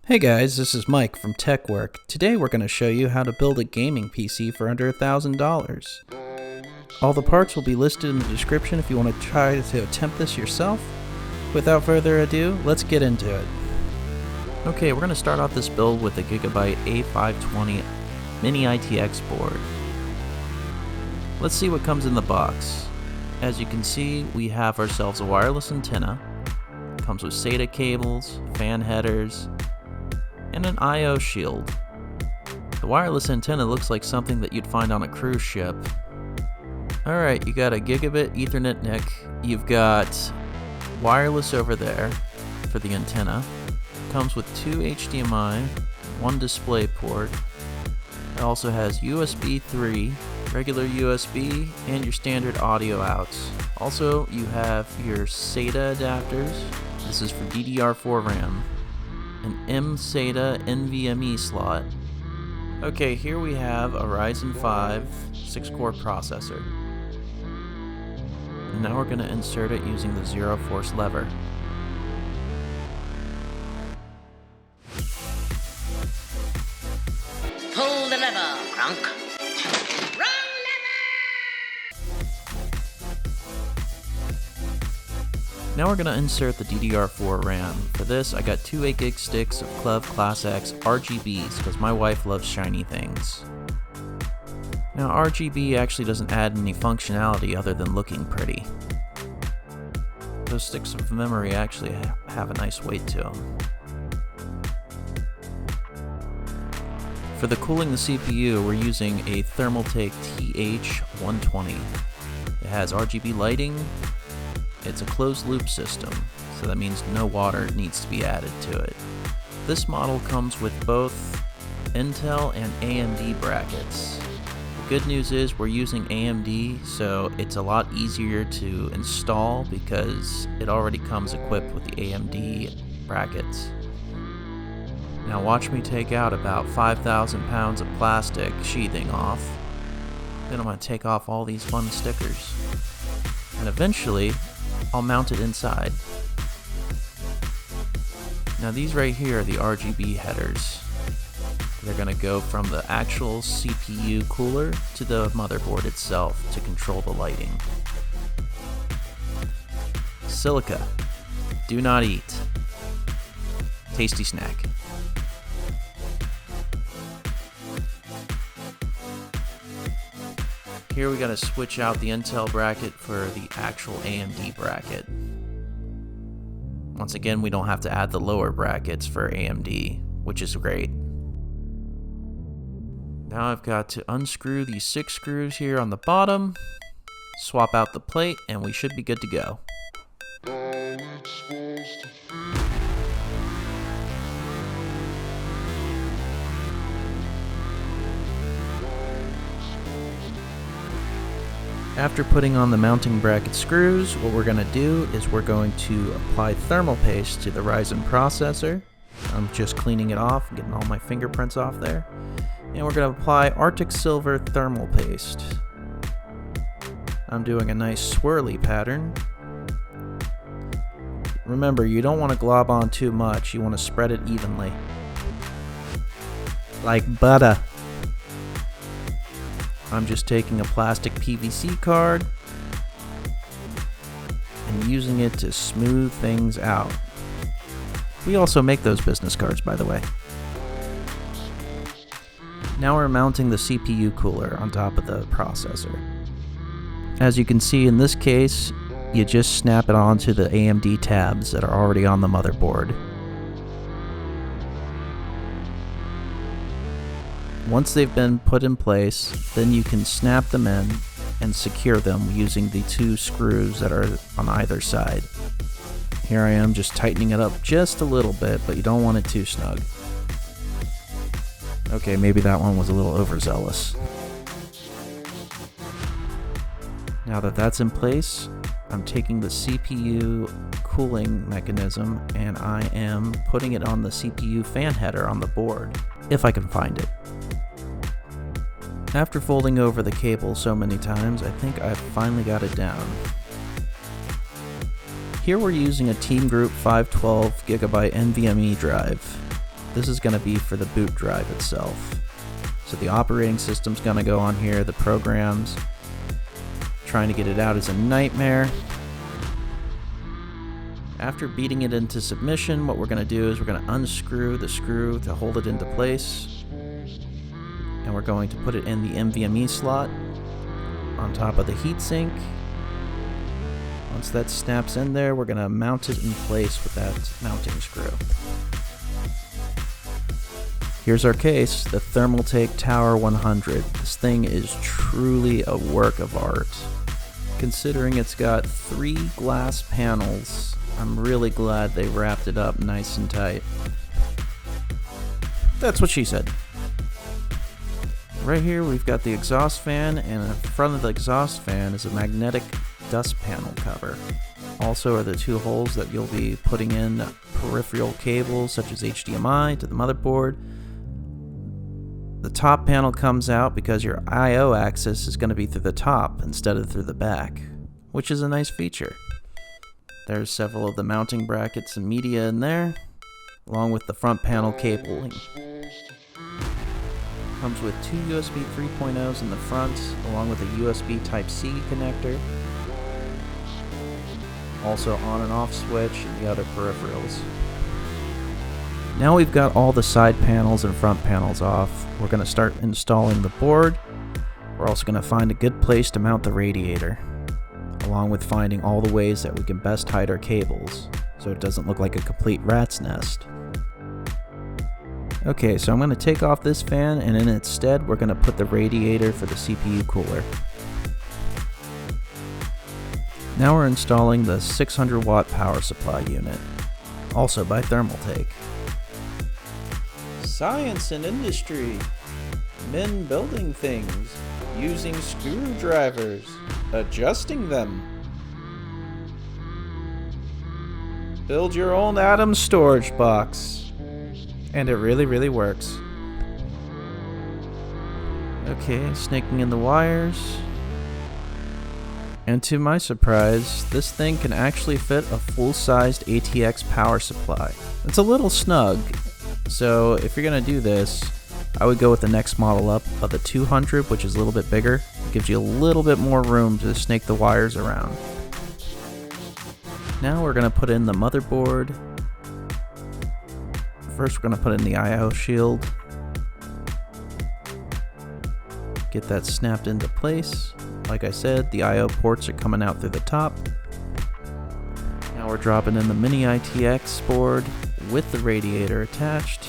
Hey guys, this is Mike from Tek-Work. Today we're going to show you how to build a gaming PC for under $1,000. All the parts will be listed in the description if you want to try to attempt this yourself. Without further ado, let's get into it. Okay, we're going to start off this build with a Gigabyte A520 Mini-ITX board. Let's see what comes in the box. As you can see, we have ourselves a wireless antenna. It comes with SATA cables, fan headers, and an I/O shield. The wireless antenna looks like something that you'd find on a cruise ship. Alright, you got a Gigabit Ethernet NIC. You've got wireless over there for the antenna. It comes with 2 HDMI, 1 display port. It also has USB 3, regular USB, and your standard audio outs. Also, you have your SATA adapters. This is for DDR4 RAM. An M-SATA NVMe slot. Okay, here we have a Ryzen 5 6-core processor. And now we're going to insert it using the zero force lever. Pull the lever, Grunk. Now we're going to insert the DDR4 RAM. For this, I got 2 8GB sticks of KLEVV Class X RGBs because my wife loves shiny things. Now RGB actually doesn't add any functionality other than looking pretty. Those sticks of memory actually have a nice weight to them. For the cooling the CPU, we're using a Thermaltake TH120. It has RGB lighting. It's a closed loop system, so that means no water needs to be added to it. This model comes with both Intel and AMD brackets. The good news is we're using AMD, so it's a lot easier to install because it already comes equipped with the AMD brackets. Now watch me take out about 5,000 pounds of plastic sheathing off. Then I'm going to take off all these fun stickers. And eventually, I'll mount it inside. Now these right here are the RGB headers. They're going to go from the actual CPU cooler to the motherboard itself to control the lighting. Silica. Do not eat. Tasty snack. Here we gotta switch out the Intel bracket for the actual AMD bracket. Once again, we don't have to add the lower brackets for AMD, which is great. Now I've got to unscrew these 6 screws here on the bottom, swap out the plate, and we should be good to go. After putting on the mounting bracket screws, what we're going to do is we're going to apply thermal paste to the Ryzen processor. I'm just cleaning it off, getting all my fingerprints off there. And we're going to apply Arctic Silver thermal paste. I'm doing a nice swirly pattern. Remember, you don't want to glob on too much, you want to spread it evenly. Like butter. I'm just taking a plastic PVC card and using it to smooth things out. We also make those business cards, by the way. Now we're mounting the CPU cooler on top of the processor. As you can see in this case, you just snap it onto the AMD tabs that are already on the motherboard. Once they've been put in place, then you can snap them in and secure them using the 2 screws that are on either side. Here I am just tightening it up just a little bit, but you don't want it too snug. Okay, maybe that one was a little overzealous. Now that that's in place, I'm taking the CPU cooling mechanism and I am putting it on the CPU fan header on the board, if I can find it. After folding over the cable so many times, I think I've finally got it down. Here we're using a TEAMGROUP 512 GB NVMe drive. This is going to be for the boot drive itself. So the operating system's going to go on here, the programs. Trying to get it out is a nightmare. After beating it into submission, what we're going to do is we're going to unscrew the screw to hold it into place. And we're going to put it in the NVMe slot on top of the heatsink. Once that snaps in there, we're going to mount it in place with that mounting screw. Here's our case, the Thermaltake Tower 100. This thing is truly a work of art. Considering it's got 3 glass panels, I'm really glad they wrapped it up nice and tight. That's what she said. Right here we've got the exhaust fan, and in front of the exhaust fan is a magnetic dust panel cover. Also are the 2 holes that you'll be putting in peripheral cables such as HDMI to the motherboard. The top panel comes out because your I/O axis is going to be through the top instead of through the back, which is a nice feature. There's several of the mounting brackets and media in there, along with the front panel cabling. Comes with 2 USB 3.0s in the front, along with a USB Type-C connector. Also on and off switch and the other peripherals. Now we've got all the side panels and front panels off. We're going to start installing the board. We're also going to find a good place to mount the radiator, along with finding all the ways that we can best hide our cables, so it doesn't look like a complete rat's nest. Okay, so I'm going to take off this fan, and in its stead we're going to put the radiator for the CPU cooler. Now we're installing the 600 watt power supply unit, also by Thermaltake. Science and industry. Men building things, using screwdrivers, adjusting them. Build your own atom storage box. And it really works. Okay, snaking in the wires. And to my surprise, this thing can actually fit a full-sized ATX power supply. It's a little snug, so if you're going to do this, I would go with the next model up of the 200, which is a little bit bigger. It gives you a little bit more room to snake the wires around. Now we're going to put in the motherboard. First we're going to put in the I/O shield. Get that snapped into place. Like I said, the I/O ports are coming out through the top. Now we're dropping in the Mini-ITX board with the radiator attached.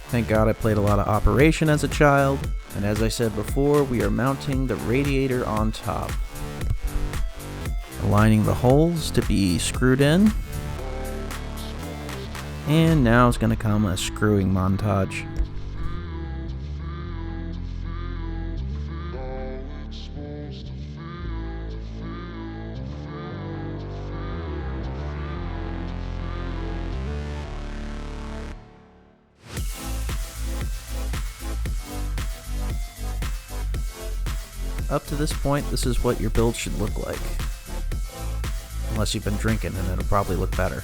Thank God I played a lot of Operation as a child. And as I said before, we are mounting the radiator on top. Aligning the holes to be screwed in. And now is going to come a screwing montage. Up to this point, this is what your build should look like. Unless you've been drinking, and it'll probably look better.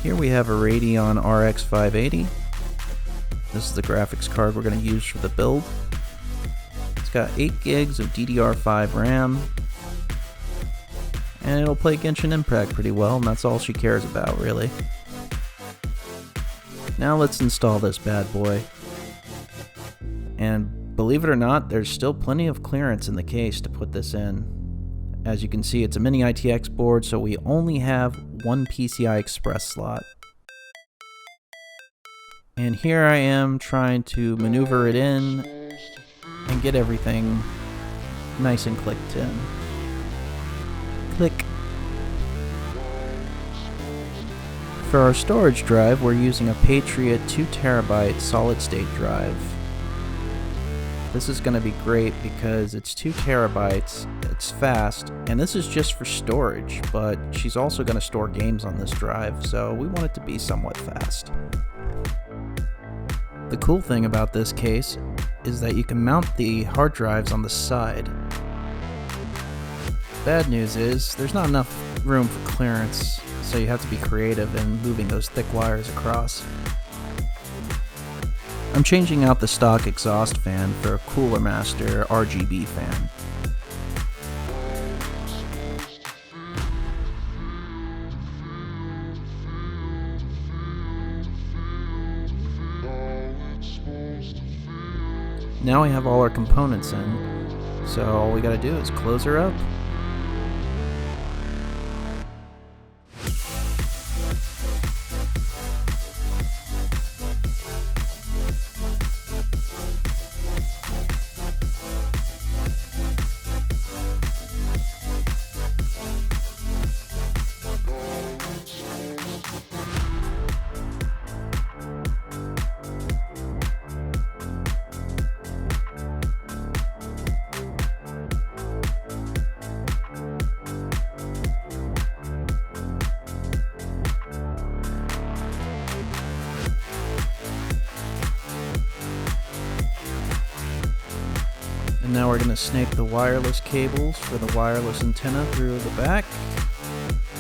Here we have a Radeon RX 580. This is the graphics card we're going to use for the build. It's got 8 gigs of DDR5 RAM. And it'll play Genshin Impact pretty well, and that's all she cares about, really. Now let's install this bad boy. And believe it or not, there's still plenty of clearance in the case to put this in. As you can see, it's a Mini-ITX board, so we only have one PCI Express slot. And here I am trying to maneuver it in and get everything nice and clicked in. Click. For our storage drive, we're using a Patriot 2TB solid-state drive. This is going to be great because it's 2 terabytes, it's fast, and this is just for storage, but she's also going to store games on this drive, so we want it to be somewhat fast. The cool thing about this case is that you can mount the hard drives on the side. Bad news is, there's not enough room for clearance, so you have to be creative in moving those thick wires across. I'm changing out the stock exhaust fan for a Cooler Master RGB fan. Now we have all our components in, so all we gotta do is close her up. And now we're going to snake the wireless cables for the wireless antenna through the back,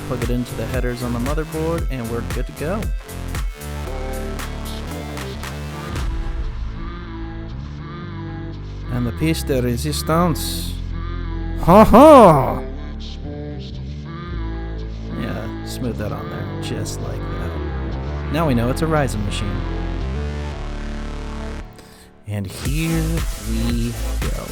plug it into the headers on the motherboard, and we're good to go. And the piece de resistance. Ha ha! Yeah, smooth that on there, just like that. Now we know it's a Ryzen machine. And here we go.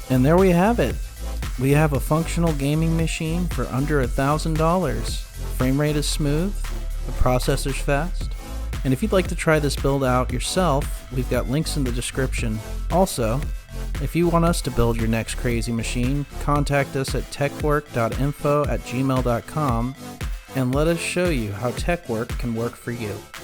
And there we have it. We have a functional gaming machine for under $1,000. Frame rate is smooth, the processor's fast, and if you'd like to try this build out yourself, we've got links in the description. Also, if you want us to build your next crazy machine, contact us at techwork.info@gmail.com and let us show you how Tek-Work can work for you.